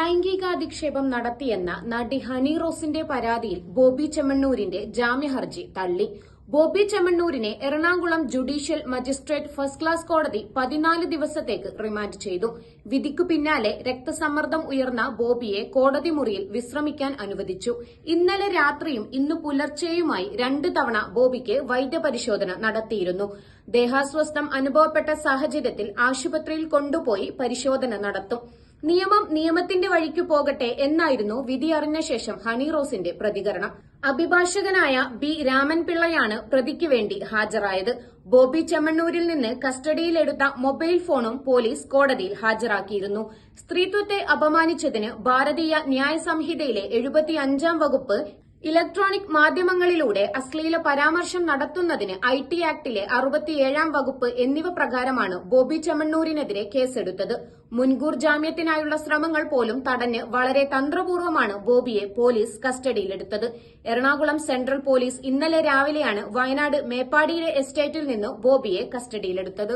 ലൈംഗികാധിക്ഷേപം നടത്തിയെന്ന നടി ഹണി റോസിന്റെ പരാതിയിൽ ബോബി ചെമ്മണ്ണൂരിന്റെ ജാമ്യഹർജി തള്ളി. ബോബി ചെമ്മണ്ണൂരിനെ Ernakulam judicial magistrate first class കോടതി 14 ദിവസത്തേക്ക് റിമാൻഡ് ചെയ്തു. വിധിക്കു പിന്നാലെ രക്തസമ്മർദ്ദം ഉയർന്ന ബോബിയെ കോടതി മുറിയിൽ വിശ്രമിക്കാൻ അനുവദിച്ചു. ഇന്നലെ രാത്രിയും ഇന്ന് പുലർച്ചെയുമായി 2 തവണ ബോബിക്ക് വൈദ്യപരിശോധന നടത്തിയിരുന്നു. ദേഹാസ്വസ്ഥം അനുഭവപ്പെട്ട സാഹചര്യത്തിൽ ആശുപത്രിയിൽ കൊണ്ടുപോയി പരിശോധന നടത്തും. നിയമം നിയമത്തിന്റെ വഴിക്കു പോകട്ടെ എന്നായിരുന്നു വിധി അറിഞ്ഞ ശേഷം ഹണി റോസിന്റെ പ്രതികരണം. അഭിഭാഷകനായ ബി രാമൻപിള്ളയാണ് പ്രതിക്ക് വേണ്ടി ഹാജരായത്. ബോബി ചെമ്മണ്ണൂരിൽ നിന്ന് കസ്റ്റഡിയിലെടുത്ത മൊബൈൽ ഫോണും പോലീസ് കോടതിയിൽ ഹാജരാക്കിയിരുന്നു. സ്ത്രീത്വത്തെ അപമാനിച്ചതിന് ഭാരതീയ ന്യായ സംഹിതയിലെ 75-ാം വകുപ്പ്, ഇലക്ട്രോണിക് മാധ്യമങ്ങളിലൂടെ അശ്ലീല പരാമർശം നടത്തുന്നതിന് IT ആക്ടിലെ 67-ാം വകുപ്പ് എന്നിവ പ്രകാരമാണ് ബോബി ചെമ്മണ്ണൂരിനെതിരെ കേസെടുത്തത്. മുൻകൂർ ജാമ്യത്തിനായുള്ള ശ്രമങ്ങൾ പോലും തടഞ്ഞ് വളരെ തന്ത്രപൂർവ്വമാണ് ബോബിയെ പോലീസ് കസ്റ്റഡിയിലെടുത്തത്. എറണാകുളം സെൻട്രൽ പോലീസ് ഇന്നലെ രാവിലെയാണ് വയനാട് മേപ്പാടിയിലെ എസ്റ്റേറ്റിൽ നിന്ന് ബോബിയെ കസ്റ്റഡിയിലെടുത്തത്.